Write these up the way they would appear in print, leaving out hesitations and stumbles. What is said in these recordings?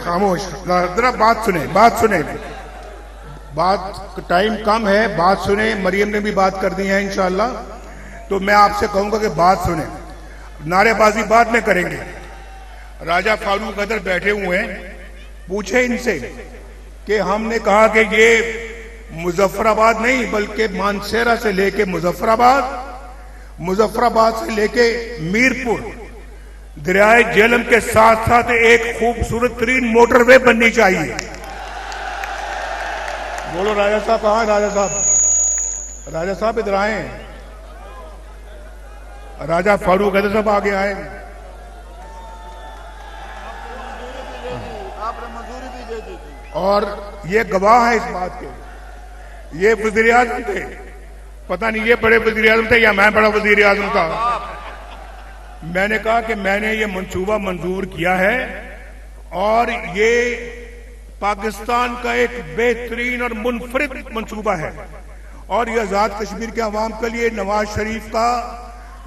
خاموش, ذرا بات سنیں. بات ٹائم کم ہے, بات سنیں. مریم نے بھی بات کر دی ہے انشاءاللہ, تو میں آپ سے کہوں گا کہ بات سنیں. نعرے بازی بعد میں کریں گے. راجہ فاروق ادھر بیٹھے ہوئے ہیں, پوچھے ان سے کہ ہم نے کہا کہ یہ مظفر آباد نہیں بلکہ مانسہرہ سے لے کے مظفر آباد سے لے کے میرپور دریائے جہلم کے ساتھ ساتھ ایک خوبصورت ترین موٹر وے بننی چاہیے. بولو راجہ صاحب کہاں ہیں؟ راجہ صاحب ادھر آئے ہیں. راجہ فاروق حیدر صاحب آگے آئے. اور یہ گواہ ہے اس بات کے, یہ وزیر اعظم تھے, پتہ نہیں یہ بڑے وزیر اعظم تھے یا میں بڑا وزیر اعظم تھا. میں نے کہا کہ میں نے یہ منصوبہ منظور کیا ہے اور یہ پاکستان کا ایک بہترین اور منفرد منصوبہ ہے, اور یہ آزاد کشمیر کے عوام کے لیے نواز شریف کا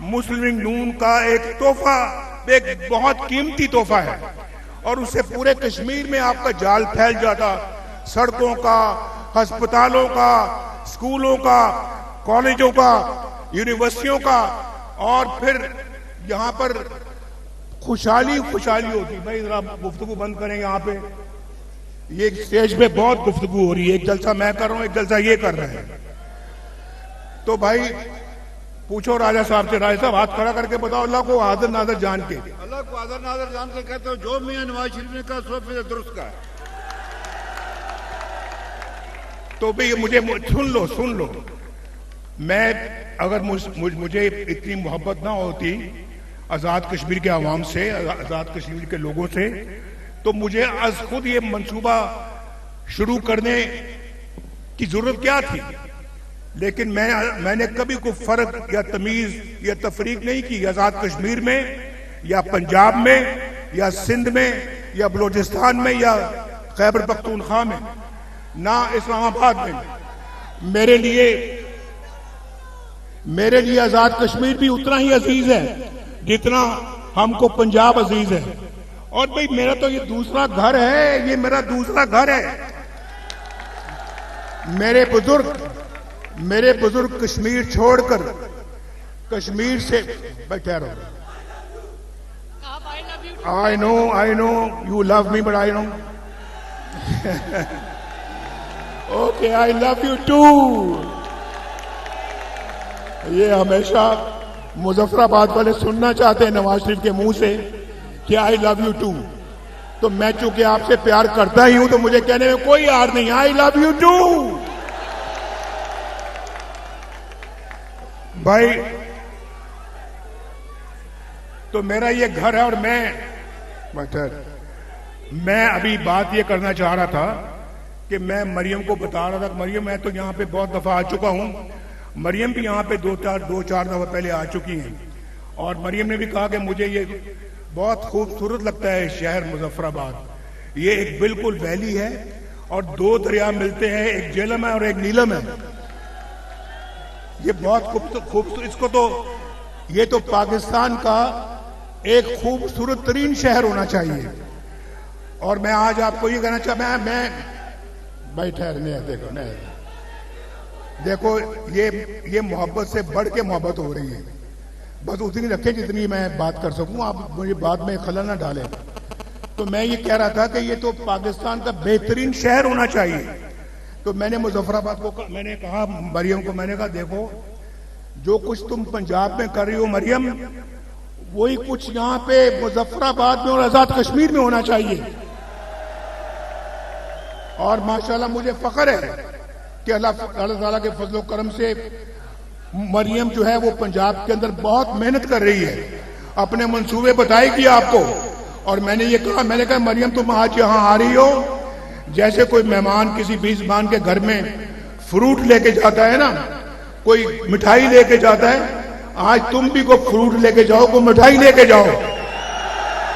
مسلم لیگ نون کا ایک تحفہ, ایک بہت قیمتی تحفہ ہے. اور اس سے پورے کشمیر میں آپ کا جال پھیل جاتا, سڑکوں کا, ہسپتالوں کا, اسکولوں کا, کالجوں کا, یونیورسٹیوں کا, اور پھر یہاں پر خوشحالی ہوتی. بھائی ذرا گفتگو بند کریں یہاں پہ, یہ اسٹیج پہ بہت گفتگو ہو رہی ہے. ایک جلسہ میں کر رہا ہوں, ایک جلسہ یہ کر رہے ہیں. تو بھائی پوچھو راجہ صاحب سے. راجہ صاحب ہاتھ کھڑا کر کے بتاؤ, اللہ کو حاضر ناظر جان کے. اللہ کو حاضر ناظر جان کے کہتے ہو جو میاں نواز شریف نے کہا 100% درست کہا. تو بھی مجھے سن لو. میں اگر مجھے اتنی محبت نہ ہوتی آزاد کشمیر کے عوام سے, آزاد کشمیر کے لوگوں سے, تو مجھے از خود یہ منصوبہ شروع کرنے کی ضرورت کیا تھی. لیکن میں نے کبھی کوئی فرق یا تمیز یا تفریق نہیں کی آزاد کشمیر میں یا پنجاب میں یا سندھ میں یا بلوچستان میں یا خیبر پختونخوا میں, نہ اسلام آباد میں. میرے لیے آزاد کشمیر بھی اتنا ہی عزیز ہے جتنا ہم کو پنجاب عزیز ہے. اور بھئی میرا تو یہ دوسرا گھر ہے, یہ میرا دوسرا گھر ہے. میرے بزرگ کشمیر چھوڑ کر کشمیر سے بیٹھے رہو. I know you love me, but I know. Okay, I love you too. یہ ہمیشہ مظفر آباد والے سننا چاہتے ہیں نواز شریف کے منہ سے کہ I love you too. تو میں چونکہ آپ سے پیار کرتا ہی ہوں تو مجھے کہنے میں کوئی یار نہیں. I love you too. بھائی تو میرا یہ گھر ہے, اور میں ابھی بات یہ کرنا چاہ رہا تھا کہ میں مریم کو بتا رہا تھا کہ مریم میں تو یہاں پہ بہت دفعہ آ چکا ہوں. مریم بھی یہاں پہ دو چار دفعہ پہلے آ چکی ہیں, اور مریم نے بھی کہا کہ مجھے یہ بہت خوبصورت لگتا ہے شہر مظفر آباد. یہ ایک بالکل ویلی ہے اور دو دریا ملتے ہیں, ایک جہلم ہے اور ایک نیلم ہے. یہ بہت خوبصورت, اس کو تو یہ تو پاکستان کا ایک خوبصورت ترین شہر ہونا چاہیے. اور میں آج آپ کو یہ کہنا چاہتا ہوں, میں بھائی ٹھہر, دیکھو یہ محبت سے بڑھ کے محبت ہو رہی ہے. بس اتنی رکھیں جتنی میں بات کر سکوں, آپ مجھے بات میں خلل نہ ڈالیں. تو میں یہ کہہ رہا تھا کہ یہ تو پاکستان کا بہترین شہر ہونا چاہیے. تو میں نے مظفر آباد کو میں نے کہا, مریم کو میں نے کہا دیکھو جو کچھ تم پنجاب میں کر رہی ہو مریم, وہی کچھ یہاں پہ مظفر آباد میں اور آزاد کشمیر میں ہونا چاہیے. اور ماشاءاللہ مجھے فخر ہے کہ اللہ تعالیٰ کے فضل و کرم سے مریم جو ہے وہ پنجاب کے اندر بہت محنت کر رہی ہے, اپنے منصوبے بتائے گی آپ کو. اور میں نے کہا مریم تم آج یہاں آ رہی ہو, جیسے کوئی مہمان کسی میزبان کے گھر میں فروٹ لے کے جاتا ہے نا, کوئی مٹھائی لے کے جاتا ہے, آج تم بھی کوئی فروٹ لے کے جاؤ, کوئی مٹھائی لے کے جاؤ.